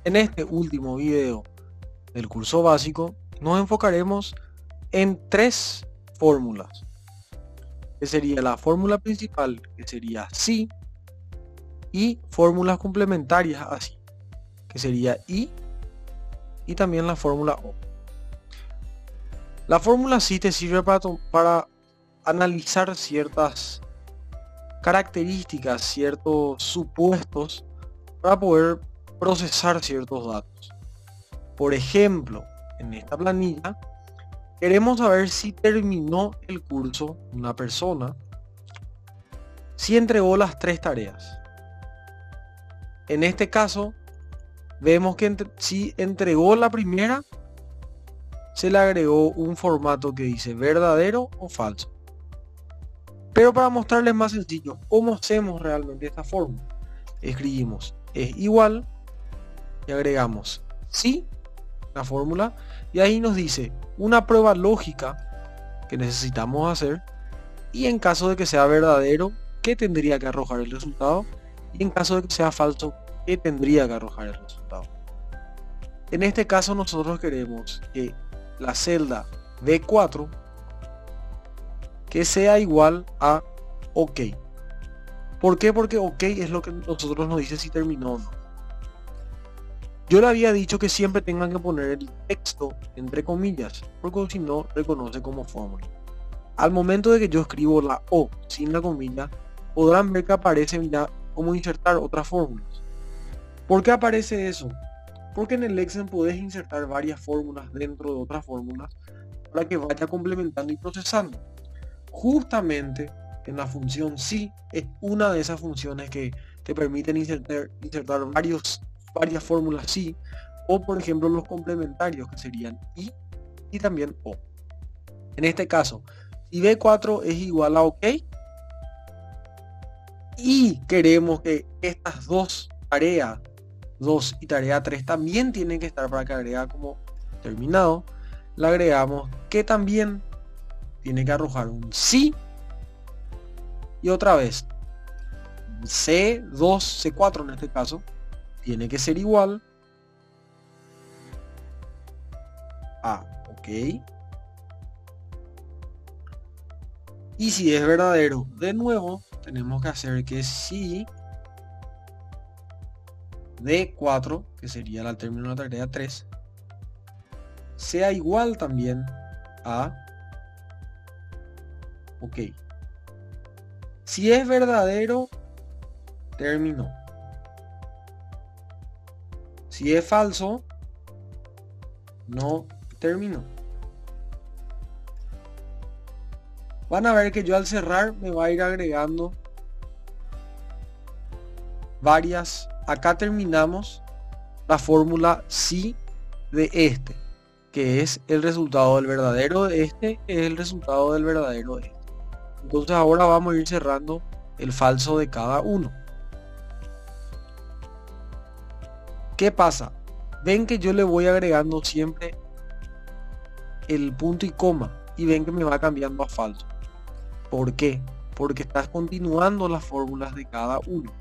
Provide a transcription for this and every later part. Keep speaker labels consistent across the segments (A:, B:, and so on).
A: En este último video del curso básico nos enfocaremos en tres fórmulas, que sería la fórmula principal, que sería si, y fórmulas complementarias así, que sería y también la fórmula o. La fórmula si te sirve para analizar ciertas características, ciertos supuestos para poder procesar ciertos datos. Por ejemplo, en esta planilla queremos saber si terminó el curso una persona, si entregó las 3 tareas. En este caso, vemos que si entregó la primera, se le agregó un formato que dice verdadero o falso. Pero para mostrarles más sencillo cómo hacemos realmente esta fórmula, escribimos es igual y agregamos si, la fórmula, y ahí nos dice una prueba lógica que necesitamos hacer, y en caso de que sea verdadero, ¿qué tendría que arrojar el resultado? Y en caso de que sea falso, ¿qué tendría que arrojar el resultado? En este caso nosotros queremos que la celda B4 que sea igual a OK. ¿Por qué? Porque OK es lo que nosotros nos dice si terminó o no. Yo le había dicho que siempre tengan que poner el texto entre comillas, porque si no reconoce como fórmula. Al momento de que yo escribo la O sin la comilla, podrán ver que aparece ya como insertar otras fórmulas. ¿Por qué aparece eso? Porque en el Excel podés insertar varias fórmulas dentro de otras fórmulas para que vaya complementando y procesando. Justamente en la función si es una de esas funciones que te permiten insertar varias fórmulas si, o por ejemplo los complementarios que serían y también o. En este caso, si B4 es igual a OK y queremos que estas dos tareas 2 y tarea 3 también tienen que estar para que agrega como terminado, le agregamos que también tiene que arrojar un sí y otra vez C2, C4 en este caso tiene que ser igual a OK, y si es verdadero, de nuevo tenemos que hacer que sí D4, que sería el término de la tarea 3, sea igual también a OK. Si es verdadero, terminó. Si es falso, no terminó. Van a ver que yo al cerrar me va a ir agregando varias. Acá terminamos la fórmula si de este, que es el resultado del verdadero de este, que es el resultado del verdadero de este. Entonces ahora vamos a ir cerrando el falso de cada uno. ¿Qué pasa? Ven que yo le voy agregando siempre el punto y coma y ven que me va cambiando a falso. ¿Por qué? Porque estás continuando las fórmulas de cada uno.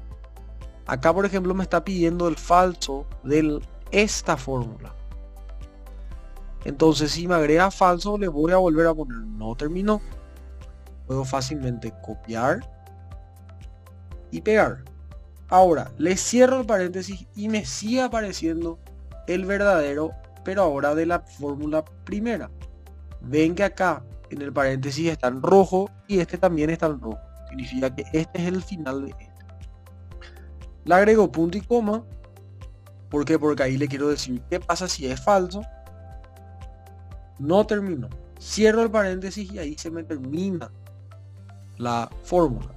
A: Acá por ejemplo me está pidiendo el falso de esta fórmula. Entonces si me agrega falso le voy a volver a poner no terminó. Puedo fácilmente copiar y pegar. Ahora le cierro el paréntesis y me sigue apareciendo el verdadero, pero ahora de la fórmula primera. Ven que acá en el paréntesis está en rojo y este también está en rojo. Significa que este es el final de este. Le agrego punto y coma. ¿Por qué? Porque ahí le quiero decir qué pasa si es falso. No terminó. Cierro el paréntesis y ahí se me termina la fórmula.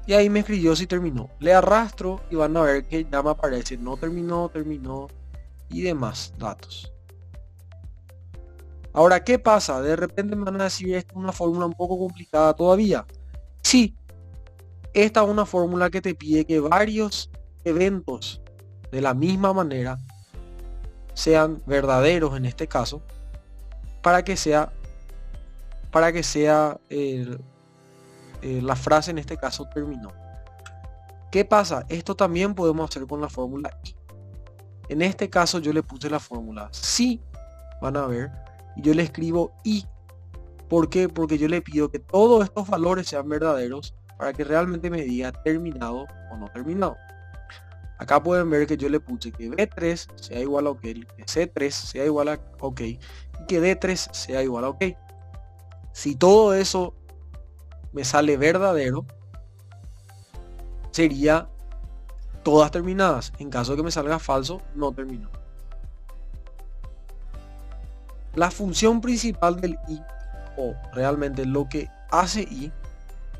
A: Y ahí me escribió si terminó. Le arrastro y van a ver que ya me aparece no terminó, terminó y demás datos. Ahora, ¿qué pasa? De repente me van a decir esta es una fórmula un poco complicada todavía. Sí, esta es una fórmula que te pide que varios eventos de la misma manera sean verdaderos en este caso para que sea para que sea la frase en este caso terminó. ¿Qué pasa? Esto también podemos hacer con la fórmula I. En este caso yo le puse la fórmula sí, van a ver, y yo le escribo I. ¿Por qué? Porque yo le pido que todos estos valores sean verdaderos para que realmente me diga terminado o no terminado. Acá pueden ver que yo le puse que B3 sea igual a OK, que C3 sea igual a OK y que D3 sea igual a OK. Si todo eso me sale verdadero, sería todas terminadas. En caso de que me salga falso, no terminó. La función principal del I, o realmente lo que hace I,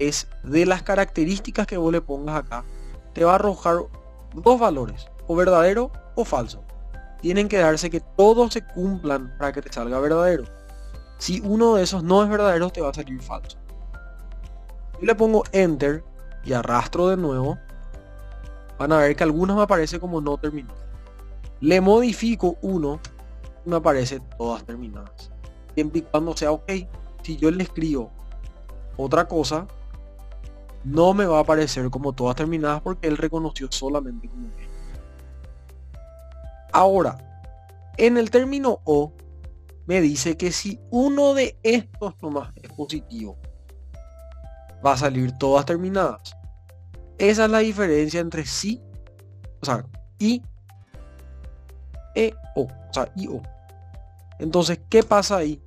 A: es de las características que vos le pongas acá, te va a arrojar dos valores, o verdadero o falso. Tienen que darse que todos se cumplan para que te salga verdadero. Si uno de esos no es verdadero, te va a salir falso. Yo le pongo enter y arrastro de nuevo. Van a ver que algunas me aparece como no terminó. Le modifico uno y me aparece todas terminadas. Siempre y cuando sea OK. Si yo le escribo otra cosa, no me va a aparecer como todas terminadas porque él reconoció solamente como OK. Ahora, en el término O, me dice que si uno de estos nomás es positivo, va a salir todas terminadas. Esa es la diferencia entre sí, o sea, I, E, O, o sea, I, O. Entonces, ¿qué pasa ahí?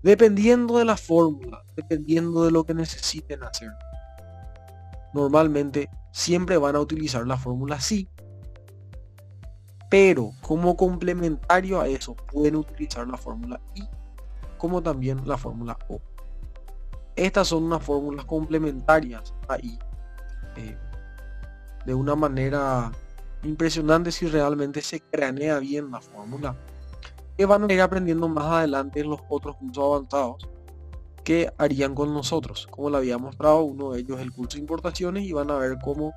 A: Dependiendo de la fórmula, dependiendo de lo que necesiten hacer, normalmente siempre van a utilizar la fórmula sí, pero como complementario a eso pueden utilizar la fórmula I como también la fórmula O. Estas son unas fórmulas complementarias a I de una manera impresionante si realmente se cranea bien la fórmula, que van a ir aprendiendo más adelante en los otros cursos avanzados que harían con nosotros. Como le había mostrado, uno de ellos el curso de importaciones, y van a ver cómo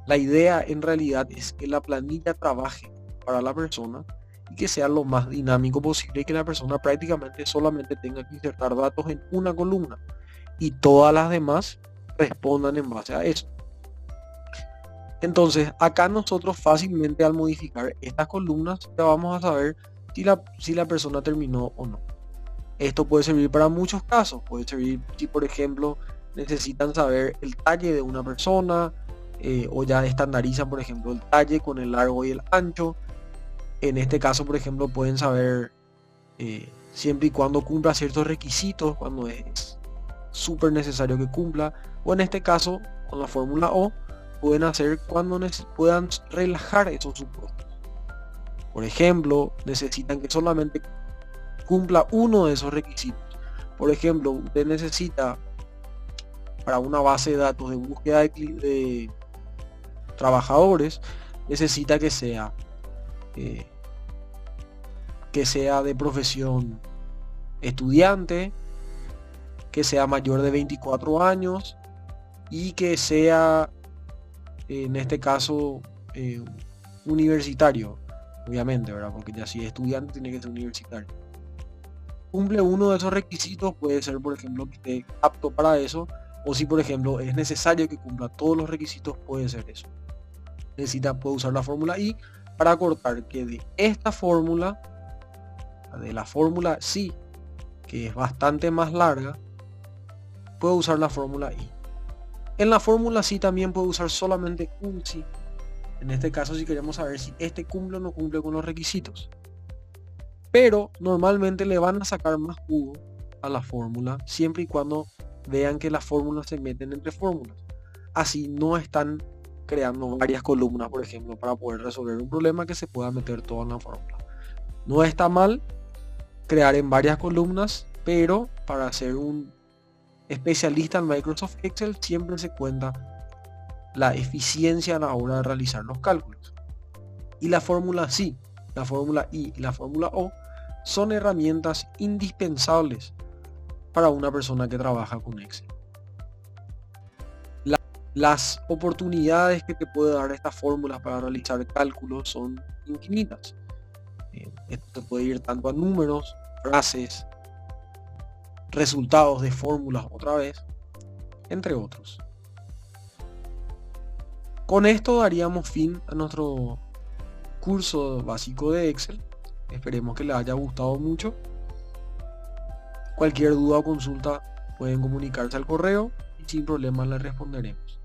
A: la idea en realidad es que la planilla trabaje para la persona y que sea lo más dinámico posible y que la persona prácticamente solamente tenga que insertar datos en una columna y todas las demás respondan en base a eso. Entonces acá nosotros fácilmente al modificar estas columnas ya vamos a saber si la persona terminó o no. Esto puede servir para muchos casos. Puede servir si por ejemplo necesitan saber el talle de una persona, o ya estandarizan por ejemplo el talle con el largo y el ancho. En este caso por ejemplo pueden saber siempre y cuando cumpla ciertos requisitos, cuando es súper necesario que cumpla, o en este caso con la fórmula O pueden hacer cuando puedan relajar esos supuestos. Por ejemplo, necesitan que solamente cumpla uno de esos requisitos. Por ejemplo, usted necesita para una base de datos de búsqueda de trabajadores, necesita que sea de profesión estudiante, que sea mayor de 24 años y que sea en este caso universitario, obviamente, ¿verdad? Porque ya si es estudiante tiene que ser universitario. Cumple uno de esos requisitos, puede ser por ejemplo que esté apto para eso, o si por ejemplo es necesario que cumpla todos los requisitos, puede ser eso. Puede usar la fórmula I para acortar que de esta fórmula, de la fórmula sí, que es bastante más larga, puede usar la fórmula I. En la fórmula sí también puede usar solamente un sí. En este caso si queremos saber si este cumple o no cumple con los requisitos. Pero normalmente le van a sacar más jugo a la fórmula siempre y cuando vean que las fórmulas se meten entre fórmulas. Así no están creando varias columnas, por ejemplo, para poder resolver un problema que se pueda meter todo en la fórmula. No está mal crear en varias columnas, pero para ser un especialista en Microsoft Excel siempre se cuenta la eficiencia a la hora de realizar los cálculos. Y la fórmula sí, la fórmula I y la fórmula O son herramientas indispensables para una persona que trabaja con Excel. Las oportunidades que te puede dar estas fórmulas para realizar cálculos son infinitas. Esto te puede ir tanto a números, frases, resultados de fórmulas otra vez, entre otros. Con esto daríamos fin a nuestro curso básico de Excel. Esperemos que les haya gustado mucho. Cualquier duda o consulta pueden comunicarse al correo y sin problema les responderemos.